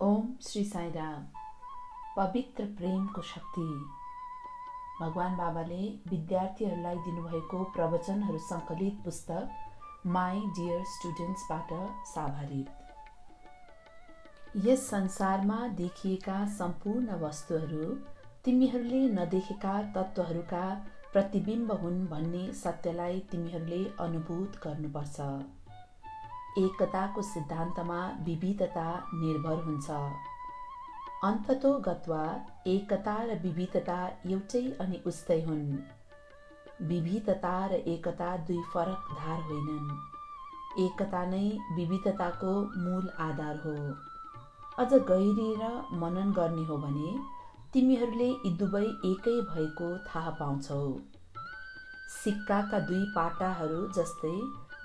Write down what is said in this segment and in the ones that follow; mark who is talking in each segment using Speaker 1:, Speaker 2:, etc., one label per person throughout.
Speaker 1: ओम श्री साई राम। पवित्र प्रेमको शक्ति। भगवान बाबाले विद्यार्थीहरूलाई दिनुभएको प्रवचनहरू सङ्कलित पुस्तक माई डियर स्टुडेन्ट्सबाट साभारित। यस संसारमा देखिएका सम्पूर्ण वस्तुहरू तिमीहरूले नदेखेका तत्त्वहरूका प्रतिबिम्ब हुन् भन्ने सत्यलाई तिमीहरूले अनुभूत गर्नुपर्छ। एकताको सिद्धान्तमा विविधता निर्भर हुन्छ। अन्ततोगत्वा एकता र विविधता एउटै अनि उस्तै हुन्। विविधता र एकता दुई फरक धार होइनन्। एकता नै विविधताको मूल आधार हो। अझ गहिरिएर मनन गर्ने हो भने तिमीहरूले यी दुवै एकै भएको थाहा पाउँछौ। सिक्काका दुई पाटाहरू जस्तै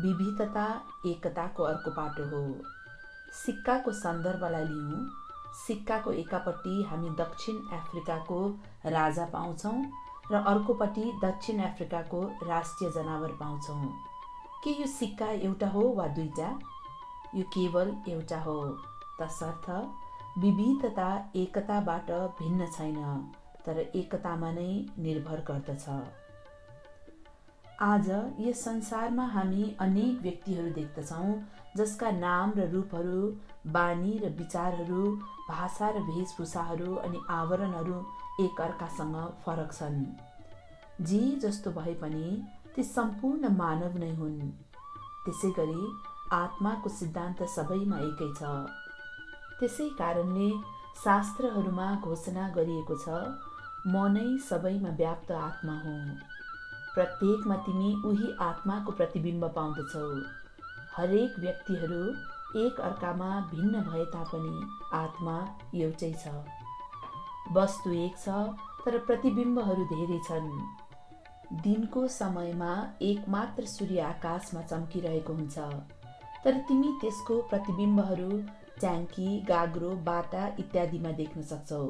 Speaker 1: विविधता एकताको अर्को पाटो हो। सिक्काको सन्दर्भलाई लिऊँ। सिक्काको एकापट्टि हामी दक्षिण अफ्रिकाको राजा पाउँछौँ र अर्कोपट्टि दक्षिण अफ्रिकाको राष्ट्रिय जनावर पाउँछौँ। के यो सिक्का एउटा हो वा दुईटा? यो केवल एउटा हो। तसर्थ विविधता एकताबाट भिन्न छैन, तर एकतामा नै निर्भर गर्दछ। आज यस संसारमा हामी अनेक व्यक्तिहरू देख्दछौँ जसका नाम र रूपहरू, बानी र विचारहरू, भाषा र वेशभूषाहरू अनि आवरणहरू एक अर्कासँग फरक छन्। जे जस्तो भए पनि ती सम्पूर्ण मानव नै हुन्। त्यसै गरी आत्माको सिद्धान्त सबैमा एकै छ। त्यसै कारणले शास्त्रहरूमा घोषणा गरिएको छ, म नै सबैमा व्याप्त आत्मा हुँ। प्रत्येकमा तिमी उही आत्माको प्रतिबिम्ब पाउँदछौ। हरेक व्यक्तिहरू एक अर्कामा भिन्न भए तापनि आत्मा एउटै छ। वस्तु एक छ, तर प्रतिबिम्बहरू धेरै छन्। दिनको समयमा एक मात्र सूर्य आकाशमा चम्किरहेको हुन्छ, तर तिमी त्यसको प्रतिबिम्बहरू ट्याङ्की, गाग्रो, बाटा इत्यादिमा देख्न सक्छौ।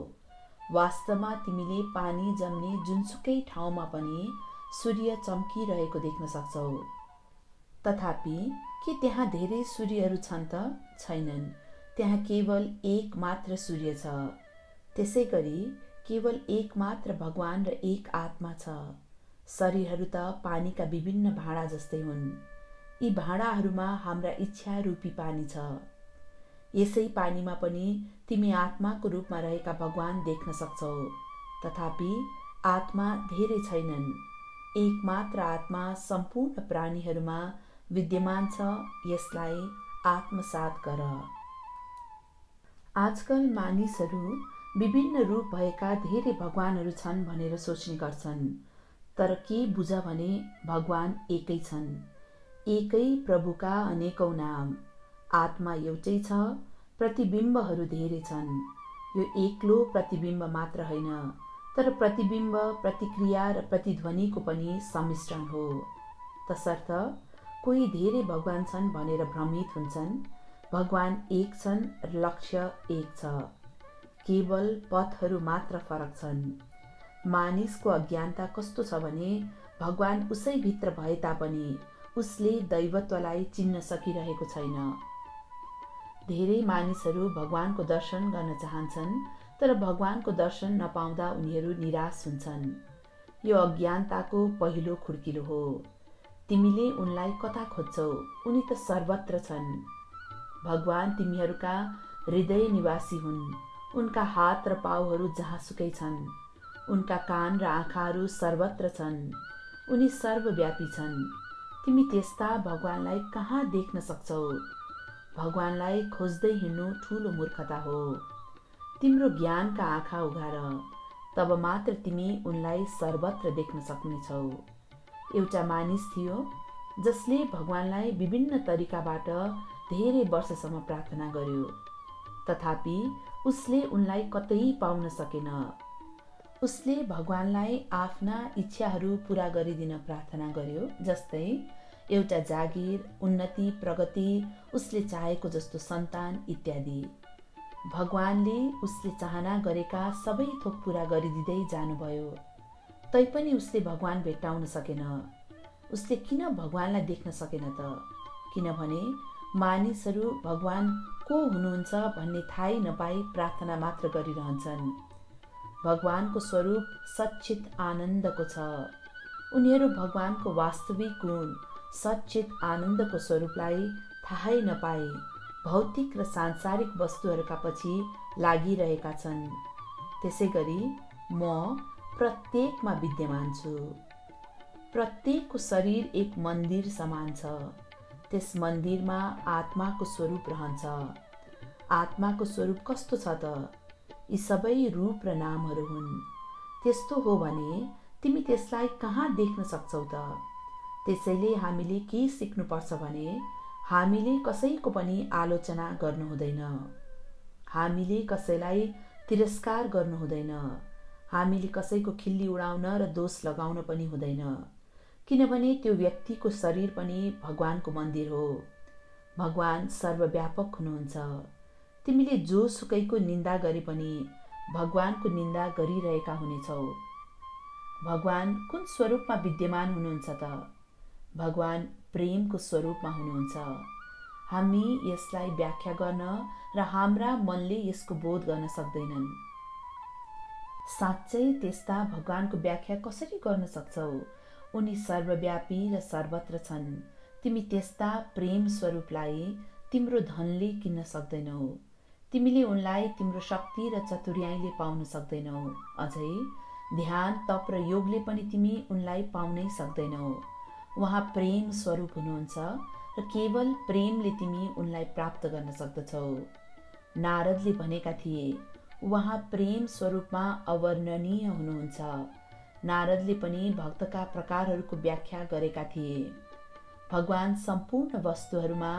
Speaker 1: वास्तवमा तिमीले पानी जम्ने जुनसुकै ठाउँमा पनि सूर्य चम्किरहेको देख्न सक्छौ। तथापि के त्यहाँ धेरै सूर्यहरू छन् त? छैनन्। त्यहाँ केवल एक मात्र सूर्य छ। त्यसै गरी केवल एक मात्र भगवान र एक आत्मा छ। शरीरहरू त पानीका विभिन्न भाँडा जस्तै हुन्। यी भाँडाहरूमा हाम्रा इच्छा रूपी पानी छ। यसै पानीमा पनि तिमी आत्माको रूपमा रहेका भगवान देख्न सक्छौ। तथापि आत्मा धेरै छैनन्। एक मात्र आत्मा सम्पूर्ण प्राणीहरूमा विद्यमान छ। यसलाई आत्मसात गर। आजकल मानिसहरू विभिन्न रूप भएका धेरै भगवानहरू छन् भनेर सोच्ने गर्छन्, तर के बुझ भने भगवान एकै छन्। एकै प्रभुका अनेकौं नाम। आत्मा एउटै छ, प्रतिबिम्बहरू धेरै छन्। यो एक्लो प्रतिबिम्ब मात्र होइन, तर प्रतिबिम्ब, प्रतिक्रिया र प्रतिध्वनिको पनि सम्मिश्रण हो। तसर्थ कोही धेरै भगवान छन् भनेर भ्रमित हुन्छन्। भगवान एक छन् र लक्ष्य एक छ। केवल पथहरू मात्र फरक छन्। मानिसको अज्ञानता कस्तो छ भने भगवान उसैभित्र भए तापनि उसले दैवत्वलाई चिन्न सकिरहेको छैन। धेरै मानिसहरू भगवानको दर्शन गर्न चाहन्छन्, तर भगवानको दर्शन नपाउँदा उनीहरू निराश हुन्छन्। यो अज्ञानताको पहिलो खुड्किलो हो। तिमीले उनलाई कता खोज्छौ? उनी त सर्वत्र छन्। भगवान तिमीहरूका हृदय निवासी हुन्। उनका हात र पाउहरू जहाँसुकै छन्। उनका कान र आँखाहरू सर्वत्र छन्। उनी सर्वव्यापी छन्। तिमी त्यस्ता भगवानलाई कहाँ देख्न सक्छौ? भगवानलाई खोज्दै हिँड्नु ठूलो मूर्खता हो। तिम्रो ज्ञानका आँखा उघार, तब मात्र तिमी उनलाई सर्वत्र देख्न सक्नेछौ। एउटा मानिस थियो जसले भगवानलाई विभिन्न तरिकाबाट धेरै वर्षसम्म प्रार्थना गर्यो, तथापि उसले उनलाई कतै पाउन सकेन। उसले भगवानलाई आफ्ना इच्छाहरू पूरा गरिदिन प्रार्थना गर्यो, जस्तै एउटा जागिर, उन्नति, प्रगति, उसले चाहेको जस्तो सन्तान इत्यादि। भगवानले उसले चाहना गरेका सबै थोक पूरा गरिदिँदै जानुभयो, तैपनि उसले भगवान भेट्टाउन सकेन। उसले किन भगवानलाई देख्न सकेन त? किनभने मानिसहरू भगवान को हुनुहुन्छ भन्ने थाहै नपाई प्रार्थना मात्र गरिरहन्छन्। भगवानको स्वरूप सच्चित आनन्दको छ। उनीहरू भगवानको वास्तविक गुण सच्चित आनन्दको स्वरूपलाई थाहै नपाई भौतिक र सांसारिक वस्तुहरूका पछि लागिरहेका छन्। त्यसैगरी म प्रत्येकमा विद्यमान छु। प्रत्येकको शरीर एक मन्दिर समान छ। त्यस मन्दिरमा आत्माको स्वरूप रहन्छ। आत्माको स्वरूप कस्तो छ त? यी सबै रूप र नामहरू हुन्। त्यस्तो हो भने तिमी त्यसलाई कहाँ देख्न सक्छौ त? त्यसैले हामीले के सिक्नुपर्छ भने हामीले कसैको पनि आलोचना गर्नु हुँदैन। हामीले कसैलाई तिरस्कार गर्नु हुँदैन। हामीले कसैको खिल्ली उडाउन र दोष लगाउन पनि हुँदैन, किनभने त्यो व्यक्तिको शरीर पनि भगवानको मन्दिर हो। भगवान सर्वव्यापक हुनुहुन्छ। तिमीले जोसुकैको निन्दा गरे पनि भगवानको निन्दा गरिरहेका हुनेछौ। भगवान कुन स्वरूपमा विद्यमान हुनुहुन्छ त? भगवान प्रेमको स्वरूपमा हुनुहुन्छ। हामी यसलाई व्याख्या गर्न र हाम्रा मनले यसको बोध गर्न सक्दैनन्। साँच्चै त्यस्ता भगवानको व्याख्या कसरी गर्न सक्छौ? उनी सर्वव्यापी र सर्वत्र छन्। तिमी त्यस्ता प्रेम स्वरूपलाई तिम्रो धनले किन्न सक्दैनौ। तिमीले उनलाई तिम्रो शक्ति र चतुर्याइले पाउन सक्दैनौ। अझै ध्यान, तप र योगले पनि तिमी उनलाई पाउनै सक्दैनौ। उहाँ प्रेम स्वरूप हुनुहुन्छ र केवल प्रेमले तिमी उनलाई प्राप्त गर्न सक्दछौ। नारदले भनेका थिए, उहाँ प्रेम स्वरूपमा अवर्णनीय हुनुहुन्छ। नारदले पनि भक्तका प्रकारहरूको व्याख्या गरेका थिए। भगवान सम्पूर्ण वस्तुहरूमा,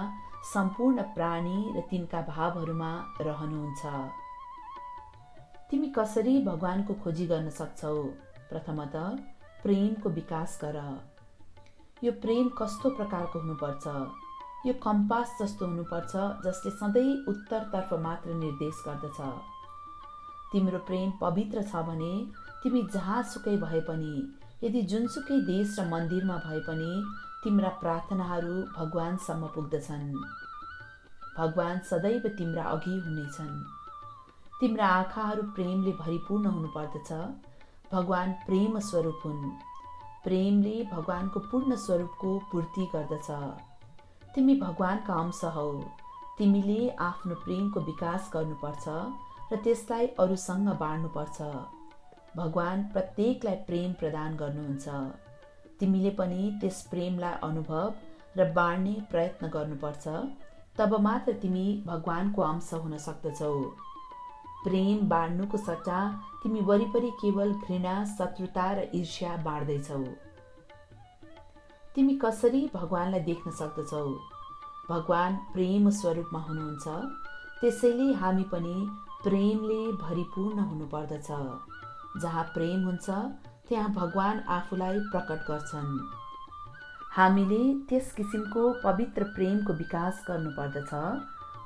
Speaker 1: सम्पूर्ण प्राणी र तिनका भावहरूमा रहनुहुन्छ। तिमी कसरी भगवानको खोजी गर्न सक्छौ? प्रथमतः प्रेमको विकास गर। यो प्रेम कस्तो प्रकारको हुनुपर्छ? यो कम्पास जस्तो हुनुपर्छ जसले सधैँ उत्तरतर्फ मात्र निर्देश गर्दछ। तिम्रो प्रेम पवित्र छ भने तिमी जहाँसुकै भए पनि, यदि जुनसुकै देश र मन्दिरमा भए पनि तिम्रा प्रार्थनाहरू भगवानसम्म पुग्दछन्। भगवान सदैव तिम्रा अघि हुनेछन्। तिम्रा आँखाहरू प्रेमले भरिपूर्ण हुनुपर्दछ। भगवान प्रेम स्वरूप हुन्। प्रेमले भगवानको पूर्ण स्वरूपको पूर्ति गर्दछ। तिमी भगवानका अंश हौ। तिमीले आफ्नो प्रेमको विकास गर्नुपर्छ र त्यसलाई अरूसँग बाँड्नुपर्छ। भगवान प्रत्येकलाई प्रेम प्रदान गर्नुहुन्छ। तिमीले पनि त्यस प्रेमलाई अनुभव र बाँड्ने प्रयत्न गर्नुपर्छ। तब मात्र तिमी भगवानको अंश हुन सक्दछौ। प्रेम बाँड्नुको सट्टा तिमी वरिपरि केवल घृणा, शत्रुता र ईर्ष्या बाँड्दैछौ। तिमी कसरी भगवानलाई देख्न सक्दछौ? भगवान प्रेम स्वरूपमा हुनुहुन्छ। त्यसैले हामी पनि प्रेमले भरिपूर्ण हुनुपर्दछ। जहाँ प्रेम हुन्छ त्यहाँ भगवान आफूलाई प्रकट गर्छन्। हामीले त्यस किसिमको पवित्र प्रेमको विकास गर्नुपर्दछ।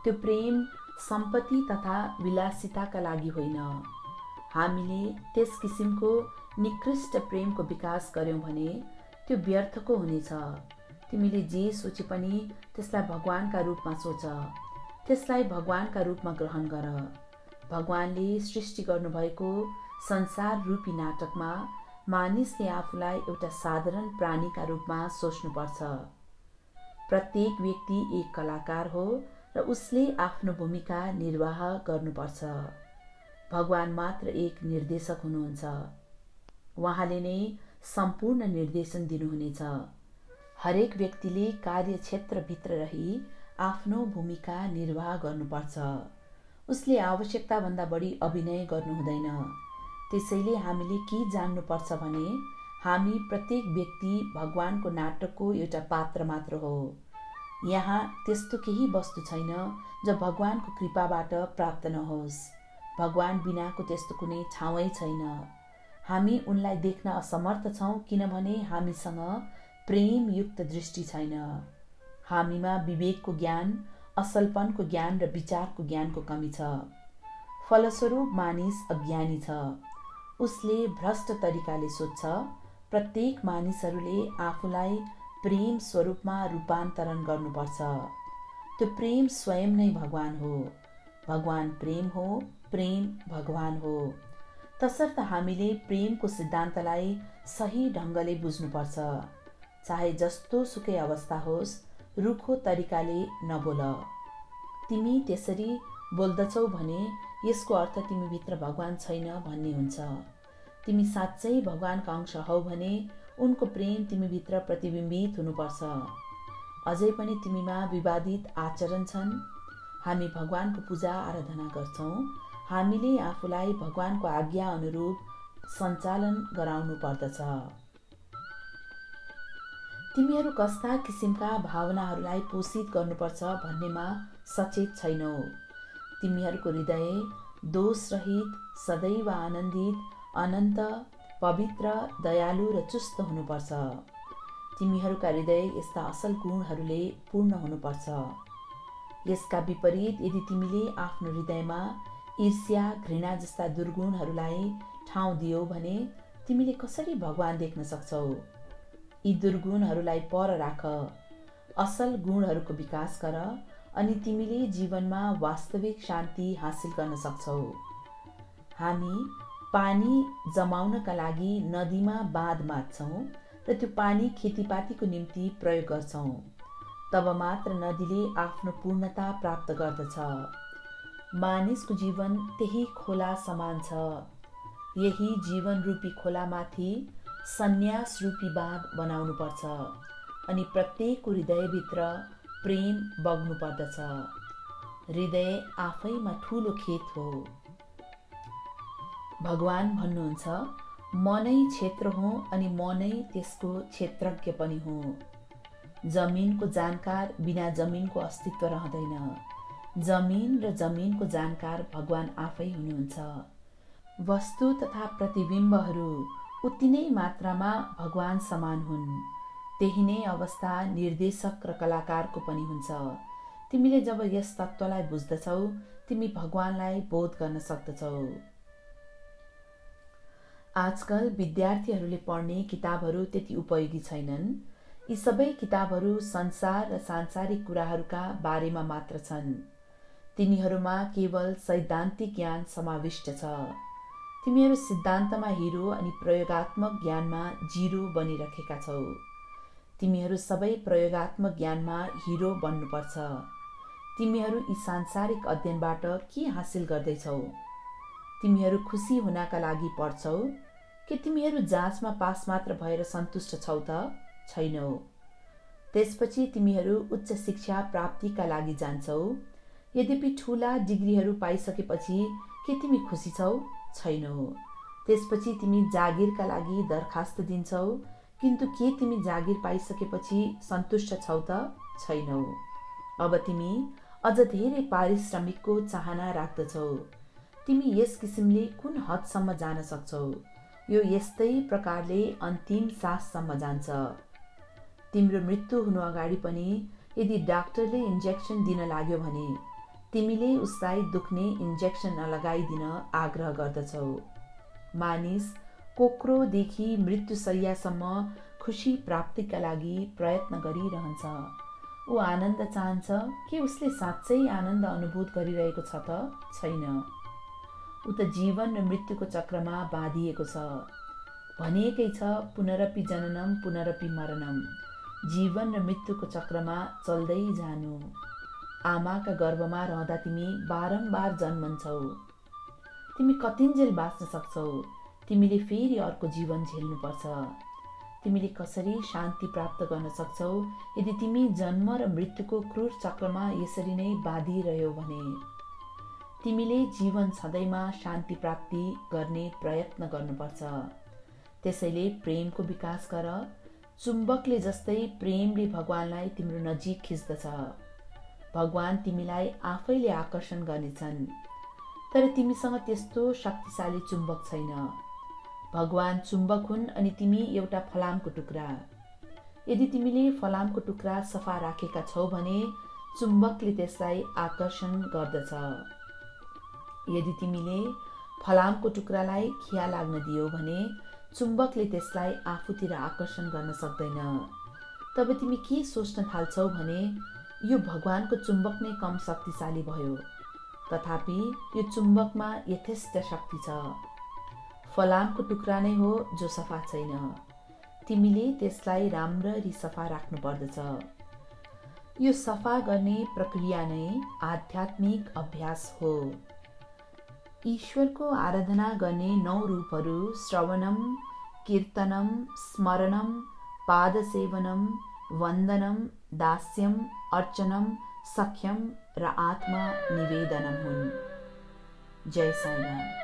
Speaker 1: त्यो प्रेम सम्पत्ति तथा विलासिताका लागि होइन। हामीले त्यस किसिमको निकृष्ट प्रेमको विकास गर्यौं भने त्यो व्यर्थको हुनेछ। तिमीले जे सोचे पनि त्यसलाई भगवानका रूपमा सोच। त्यसलाई भगवानका रूपमा ग्रहण गर। भगवानले सृष्टि गर्नुभएको संसार रूपी नाटकमा मानिसले आफूलाई एउटा साधारण प्राणीका रूपमा सोच्नुपर्छ। प्रत्येक व्यक्ति एक कलाकार हो र उसले आफ्नो भूमिका निर्वाह गर्नुपर्छ। भगवान मात्र एक निर्देशक हुनुहुन्छ। उहाँले नै सम्पूर्ण निर्देशन दिनुहुनेछ। हरेक व्यक्तिले कार्यक्षेत्रभित्र रही आफ्नो भूमिका निर्वाह गर्नुपर्छ। उसले आवश्यकताभन्दा बढी अभिनय गर्नु हुँदैन। त्यसैले हामीले के जान्नुपर्छ भने हामी प्रत्येक व्यक्ति भगवानको नाटकको एउटा पात्र मात्र हो। यहाँ त्यस्तो केही वस्तु छैन जो भगवानको कृपाबाट प्राप्त नहोस्। भगवान बिनाको त्यस्तो कुनै ठाउँै छैन। हामी उनलाई देख्न असमर्थ छौँ किनभने हामीसँग प्रेमयुक्त दृष्टि छैन। हामीमा विवेकको ज्ञान, असलपनको ज्ञान र विचारको ज्ञानको कमी छ। फलस्वरूप मानिस अज्ञानी छ। उसले भ्रष्ट तरिकाले सोच्छ। प्रत्येक मानिसहरूले आफूलाई प्रेम स्वरूपमा रूपान्तरण गर्नुपर्छ। त्यो प्रेम स्वयं नै भगवान हो। भगवान प्रेम हो, प्रेम भगवान हो। तसर्थ हामीले प्रेमको सिद्धान्तलाई सही ढङ्गले बुझ्नुपर्छ। चाहे जस्तो सुकै अवस्था होस्, रुखो तरिकाले नबोल। तिमी त्यसरी बोल्दछौ भने यसको अर्थ तिमीभित्र भगवान छैन भन्ने हुन्छ। तिमी साँच्चै भगवानको अंश हौ भने उनको प्रेम तिमीभित्र प्रतिबिम्बित हुनुपर्छ। अझै पनि तिमीमा विवादित आचरण छन्। हामी भगवानको पूजा आराधना गर्छौँ। हामीले आफूलाई भगवानको आज्ञा अनुरूप सञ्चालन गराउनु पर्दछ। तिमीहरू कस्ता किसिमका भावनाहरूलाई पोषित गर्नुपर्छ भन्नेमा सचेत छैनौ। तिमीहरूको हृदय दोषरहित, सदैव आनन्दित, अनन्त, पवित्र, दयालु र चुस्त हुनुपर्छ। तिमीहरूका हृदय यस्ता असल गुणहरूले पूर्ण हुनुपर्छ। यसका विपरीत यदि तिमीले आफ्नो हृदयमा ईर्ष्या, घृणा जस्ता दुर्गुणहरूलाई ठाउँ दियौ भने तिमीले कसरी भगवान देख्न सक्छौ? यी दुर्गुणहरूलाई पर राख, असल गुणहरूको विकास गर अनि तिमीले जीवनमा वास्तविक शान्ति हासिल गर्न सक्छौ। हामी पानी जमाउनका लागि नदीमा बाँध बाँध्छौँ र त्यो पानी खेतीपातीको निम्ति प्रयोग गर्छौँ। तब मात्र नदीले आफ्नो पूर्णता प्राप्त गर्दछ। मानिसको जीवन त्यही खोला समान छ। यही जीवन रूपी खोलामाथि सन्यास रूपी बाँध बनाउनुपर्छ अनि प्रत्येकको हृदयभित्र प्रेम बग्नु पर्दछ। हृदय आफैमा ठुलो खेत हो। भगवान भन्नुहुन्छ, म नै क्षेत्र हुँ अनि म नै त्यसको क्षेत्रज्ञ पनि हुँ। जमिनको जानकार बिना जमिनको अस्तित्व रहँदैन। जमिन र जमिनको जानकार भगवान आफै हुनुहुन्छ। वस्तु तथा प्रतिबिम्बहरू उति नै मात्रामा भगवान समान हुन्। त्यही नै अवस्था निर्देशक र कलाकारको पनि हुन्छ। तिमीले जब यस तत्त्वलाई बुझ्दछौ, तिमी भगवानलाई बोध गर्न सक्दछौ। आजकल विद्यार्थीहरूले पढ्ने किताबहरू त्यति उपयोगी छैनन्। यी सबै किताबहरू संसार र सांसारिक कुराहरूका बारेमा मात्र छन्। तिनीहरूमा केवल सैद्धान्तिक ज्ञान समाविष्ट छ। तिमीहरू सिद्धान्तमा हिरो अनि प्रयोगात्मक ज्ञानमा जिरो बनिरहेका छौ। तिमीहरू सबै प्रयोगात्मक ज्ञानमा हिरो बन्नुपर्छ। तिमीहरू यी सांसारिक अध्ययनबाट के हासिल गर्दैछौ? तिमीहरू खुसी हुनका लागि पढ्छौ कि तिमीहरू जाँचमा पास मात्र भएर सन्तुष्ट छौ त? छैनौ। त्यसपछि तिमीहरू उच्च शिक्षा प्राप्तिका लागि जान्छौ। यद्यपि ठूला डिग्रीहरू पाइसकेपछि के तिमी खुसी छौ? छैनौ। त्यसपछि तिमी जागिरका लागि दरखास्त दिन्छौ, किन्तु के तिमी जागिर पाइसकेपछि सन्तुष्ट छौ त? छैनौ। अब तिमी अझ धेरै पारिश्रमिकको चाहना राख्दछौ। तिमी यस किसिमले कुन हदसम्म जान सक्छौ? यो यस्तै प्रकारले अन्तिम साससम्म जान्छ। तिम्रो मृत्यु हुनु अगाडि पनि यदि डाक्टरले इन्जेक्सन दिन लाग्यो भने तिमीले उसलाई दुख्ने इन्जेक्सन नलगाइदिन आग्रह गर्दछौ। मानिस कोक्रोदेखि मृत्युशय्यासम्म खुसी प्राप्तिका लागि प्रयत्न गरिरहन्छ। ऊ आनन्द चाहन्छ कि उसले साँच्चै आनन्द अनुभूत गरिरहेको छ त? छैन। ऊ त जीवन र मृत्युको चक्रमा बाँधिएको छ। भनिएकै छ, पुनरपि जननम पुनरपि मरणम। जीवन र मृत्युको चक्रमा चल्दै जानु। आमाका गर्भमा रहँदा तिमी बारम्बार जन्मन्छौ। तिमी कतिन्जेल बाँच्न सक्छौ? तिमीले फेरि अर्को जीवन झेल्नुपर्छ। तिमीले कसरी शान्ति प्राप्त गर्न सक्छौ यदि तिमी जन्म र मृत्युको क्रूर चक्रमा यसरी नै बाँधिरह्यौ भने? तिमीले जीवन छँदैमा शान्ति प्राप्ति गर्ने प्रयत्न गर्नुपर्छ। त्यसैले प्रेमको विकास गर। चुम्बकले जस्तै प्रेमले भगवानलाई तिम्रो नजिक खिच्दछ। भगवान तिमीलाई आफैले आकर्षण गर्नेछन्, तर तिमीसँग त्यस्तो शक्तिशाली चुम्बक छैन। भगवान चुम्बक हुन् अनि तिमी एउटा फलामको टुक्रा। यदि तिमीले फलामको टुक्रा सफा राखेका छौ भने चुम्बकले त्यसलाई आकर्षण गर्दछ। यदि तिमीले फलामको टुक्रालाई खिया लाग्न दियौ भने चुम्बकले त्यसलाई आफूतिर आकर्षण गर्न सक्दैन। तब तिमी के सोच्न थाल्छौ भने यो भगवानको चुम्बक नै कम शक्तिशाली भयो, तथापि यो चुम्बकमा यथेष्ट शक्ति छ। फलामको टुक्रा नै हो जो सफा छैन, तिमीले त्यसलाई राम्ररी सफा राख्नु पर्दछ। यो सफा गर्ने प्रक्रिया नै आध्यात्मिक अभ्यास हो। ईश्वरको आराधना गर्ने 9 रूपहरू श्रवणम, कीर्तनम, स्मरणम, पादसेवनम, वन्दनम, दास्यम, अर्चनम, सख्यम र आत्मा निवेदनम हुन्। जय साईराम।